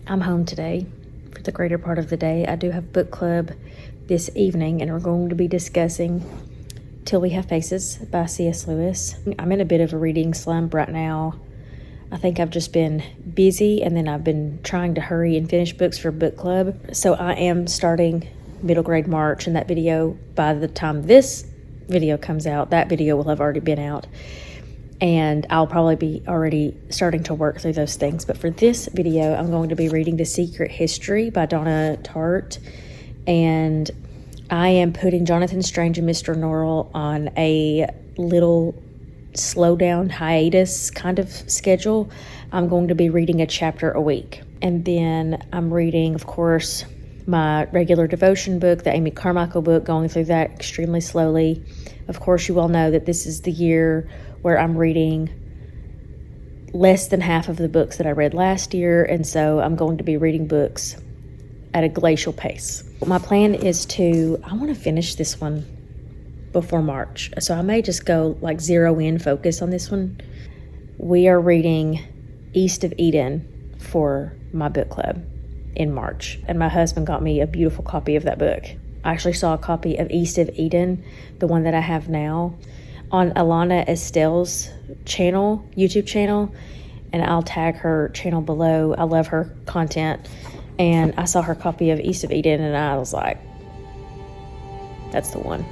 I'm home today for the greater part of the day. I do have book club this evening, and we're going to be discussing Till We Have Faces by C.S. Lewis. I'm in a bit of a reading slump right now. I think I've just been busy, and then I've been trying to hurry and finish books for book club. So I am starting middle grade March, and that video, by the time this video comes out, that video will have already been out. And I'll probably be already starting to work through those things. But for this video, I'm going to be reading The Secret History by Donna Tartt. And I am putting Jonathan Strange and Mr. Norrell on a little slow down hiatus kind of schedule. I'm going to be reading a chapter a week. And then I'm reading, of course, my regular devotion book, the Amy Carmichael book, going through that extremely slowly. Of course, you all know that this is the year where I'm reading less than half of the books that I read last year, and so I'm going to be reading books at a glacial pace. My plan is I want to finish this one before March, so I may just go like zero in focus on this one. We are reading East of Eden for my book club in March, and my husband got me a beautiful copy of that book. I actually saw a copy of East of Eden, the one that I have now, on Alana Estelle's channel, YouTube channel, and I'll tag her channel below. I love her content, and I saw her copy of East of Eden, and I was like, that's the one.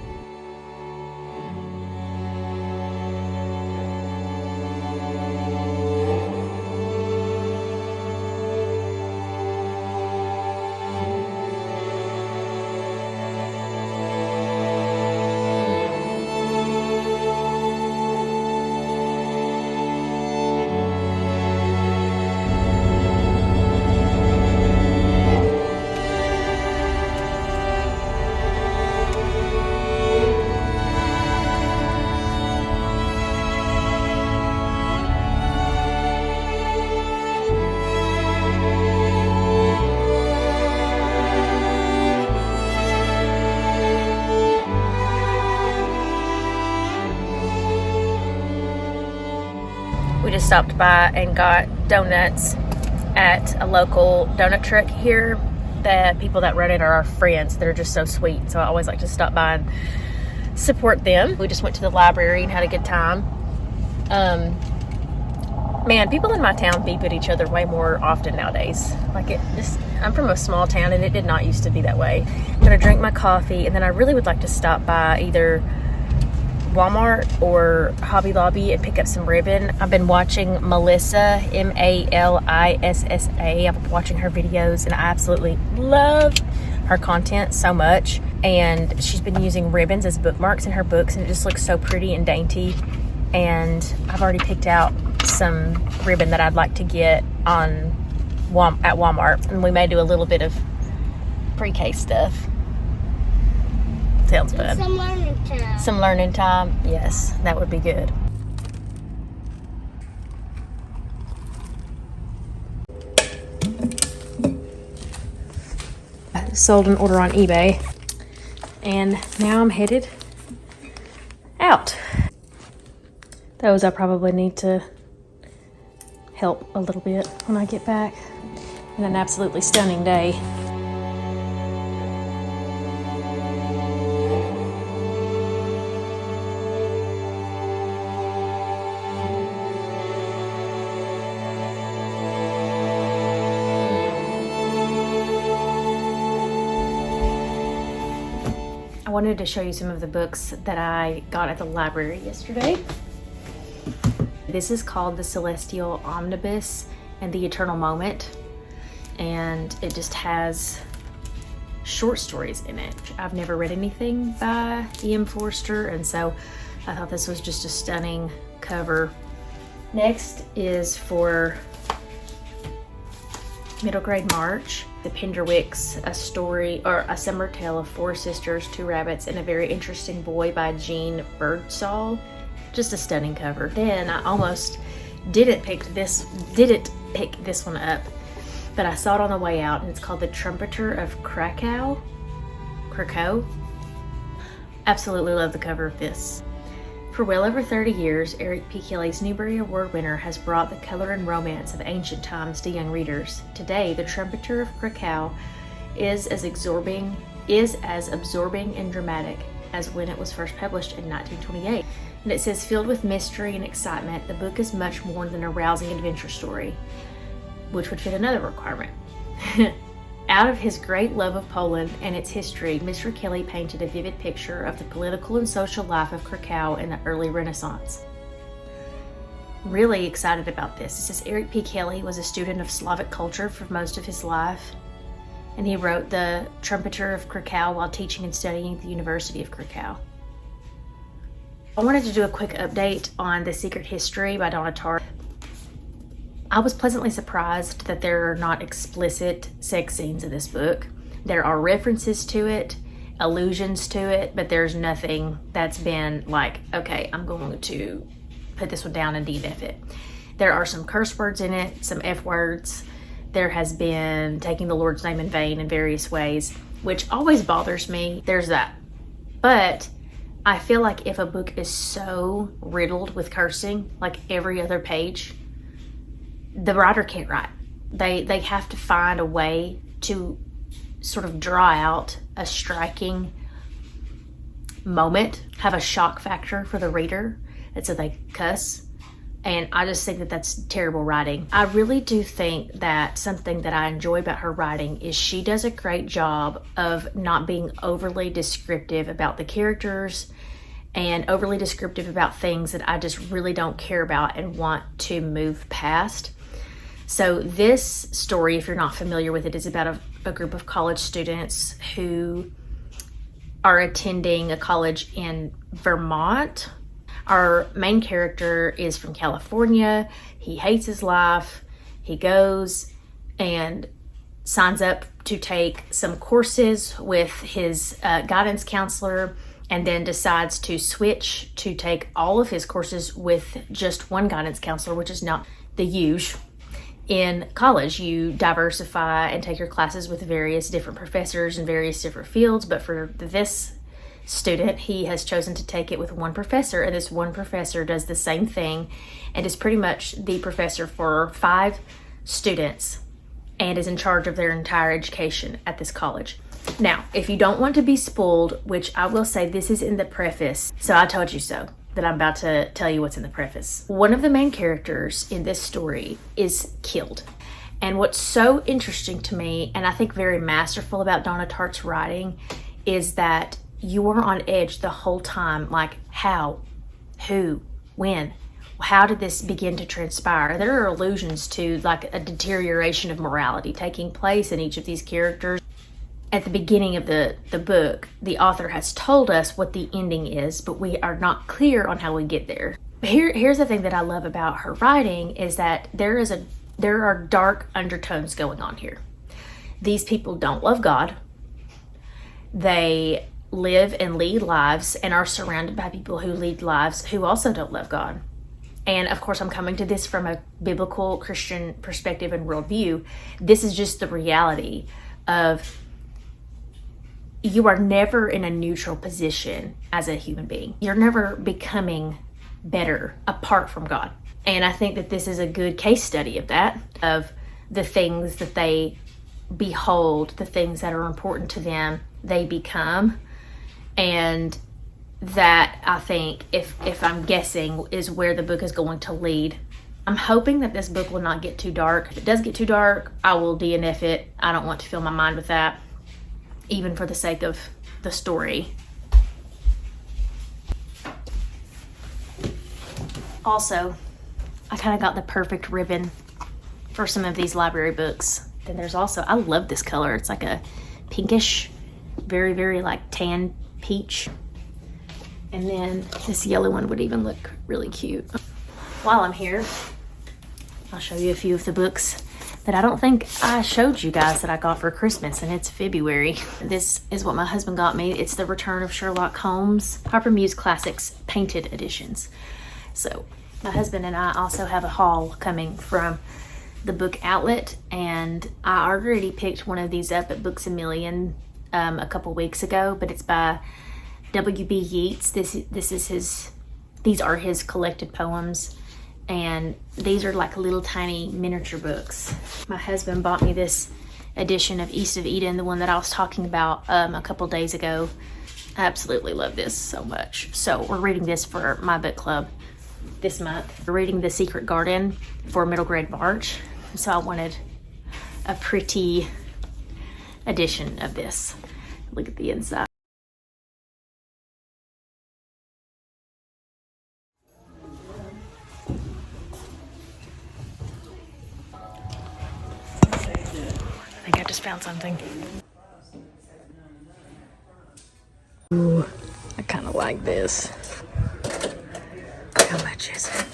We just stopped by and got donuts at a local donut truck here. The people that run it are our friends. They're just so sweet, so I always like to stop by and support them. We just went to the library and had a good time. Man, people in my town beep at each other way more often nowadays. I'm from a small town, and it did not used to be that way. I'm gonna drink my coffee, and then I really would like to stop by either Walmart or Hobby Lobby and pick up some ribbon. I've been watching Melissa, Malissa. I've been watching her videos, and I absolutely love her content so much. And she's been using ribbons as bookmarks in her books, and it just looks so pretty and dainty. And I've already picked out some ribbon that I'd like to get at Walmart, and we may do a little bit of pre-K stuff. Sounds fun. Some learning time. Some learning time. Yes, that would be good. I sold an order on eBay, and now I'm headed out. Those I probably need to help a little bit when I get back. And an absolutely stunning day. I wanted to show you some of the books that I got at the library yesterday. This is called The Celestial Omnibus and The Eternal Moment, and it just has short stories in it. I've never read anything by E.M. Forster, and so I thought this was just a stunning cover. Next is for middle grade March, The Penderwicks, a story or a summer tale of 4 sisters, 2 rabbits, and a very interesting boy by Jeanne Birdsall. Just a stunning cover. Then I almost didn't pick this one up, but I saw it on the way out, and it's called The Trumpeter of Krakow. Absolutely love the cover of this. For well over 30 years, Eric P. Kelly's Newbery Award winner has brought the color and romance of ancient times to young readers. Today, The Trumpeter of Krakow is as absorbing and dramatic as when it was first published in 1928. And it says, filled with mystery and excitement, the book is much more than a rousing adventure story, which would fit another requirement. Out of his great love of Poland and its history, Mr. Kelly painted a vivid picture of the political and social life of Krakow in the early Renaissance. Really excited about this. It says Eric P. Kelly was a student of Slavic culture for most of his life, and he wrote The Trumpeter of Krakow while teaching and studying at the University of Krakow. I wanted to do a quick update on The Secret History by Donna Tartt. I was pleasantly surprised that there are not explicit sex scenes in this book. There are references to it, allusions to it, but there's nothing that's been like, okay, I'm going to put this one down and DNF it. There are some curse words in it, some F words. There has been taking the Lord's name in vain in various ways, which always bothers me. There's that. But I feel like if a book is so riddled with cursing, like every other page, the writer can't write. They have to find a way to sort of draw out a striking moment, have a shock factor for the reader, and so they cuss. And I just think that that's terrible writing. I really do think that something that I enjoy about her writing is she does a great job of not being overly descriptive about the characters and overly descriptive about things that I just really don't care about and want to move past. So this story, if you're not familiar with it, is about a group of college students who are attending a college in Vermont. Our main character is from California. He hates his life. He goes and signs up to take some courses with his guidance counselor, and then decides to switch to take all of his courses with just one guidance counselor, which is not the usual. In college, you diversify and take your classes with various different professors in various different fields, but for this student, he has chosen to take it with one professor, and this one professor does the same thing and is pretty much the professor for 5 students and is in charge of their entire education at this college. Now, if you don't want to be spoiled, which I will say this is in the preface, so I told you so, that I'm about to tell you what's in the preface. One of the main characters in this story is killed. And what's so interesting to me, and I think very masterful about Donna Tartt's writing, is that you are on edge the whole time. Like, how, who, when, how did this begin to transpire? There are allusions to like a deterioration of morality taking place in each of these characters. At the beginning of the book, the author has told us what the ending is, but we are not clear on how we get there. Here's the thing that I love about her writing is that there are dark undertones going on here. These people don't love God. They live and lead lives and are surrounded by people who lead lives who also don't love God. And of course, I'm coming to this from a biblical Christian perspective and worldview. This is just the reality of you are never in a neutral position as a human being. You're never becoming better apart from God. And I think that this is a good case study of that, of the things that they behold, the things that are important to them, they become. And that, I think, if I'm guessing, is where the book is going to lead. I'm hoping that this book will not get too dark. If it does get too dark, I will DNF it. I don't want to fill my mind with that, even for the sake of the story. Also, I kind of got the perfect ribbon for some of these library books. Then there's also, I love this color. It's like a pinkish, very, very like tan peach. And then this yellow one would even look really cute. While I'm here, I'll show you a few of the books that I don't think I showed you guys that I got for Christmas, and it's February. This is what my husband got me. It's The Return of Sherlock Holmes, Harper Muse Classics Painted Editions. So my husband and I also have a haul coming from the book outlet, and I already picked one of these up at Books A Million a couple weeks ago, but it's by W.B. Yeats. This is his These are his collected poems, and these are like little tiny miniature books. My husband bought me this edition of East of Eden, the one that I was talking about a couple days ago. I absolutely love this so much. So we're reading this for my book club this month. We're reading The Secret Garden for middle grade March. So I wanted a pretty edition of this. Look at the inside. I think I just found something. Ooh, I kind of like this. How much is it?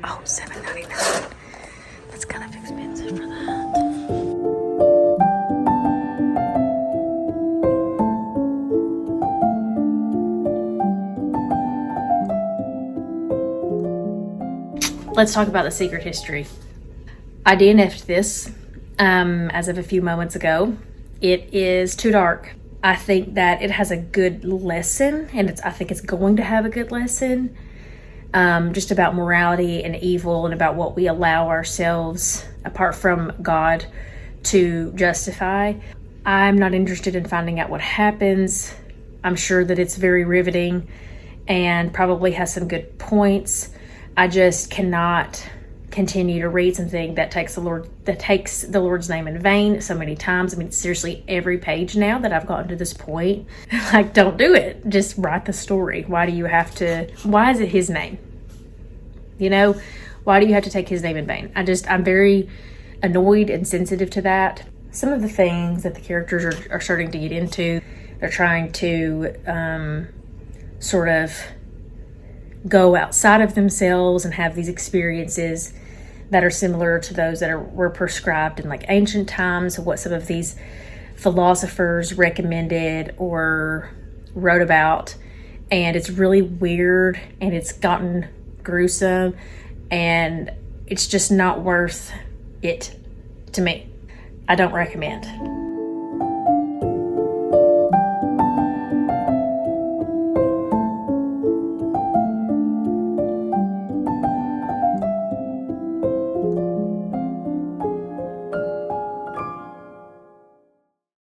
Oh, $7.99. That's kind of expensive for that. Let's talk about The Secret History. I DNF'd this as of a few moments ago. It is too dark. I think that it has a good lesson, and I think it's going to have a good lesson, just about morality and evil and about what we allow ourselves, apart from God, to justify. I'm not interested in finding out what happens. I'm sure that it's very riveting and probably has some good points. I just cannot continue to read something that takes the Lord's name in vain so many times. I mean, seriously, every page now that I've gotten to this point, like, don't do it. Just write the story. Why is it his name? You know, why do you have to take his name in vain? I'm very annoyed and sensitive to that. Some of the things that the characters are starting to get into, they're trying to sort of go outside of themselves and have these experiences that are similar to those that were prescribed in like ancient times, what some of these philosophers recommended or wrote about. And it's really weird, and it's gotten gruesome, and it's just not worth it to me. I don't recommend.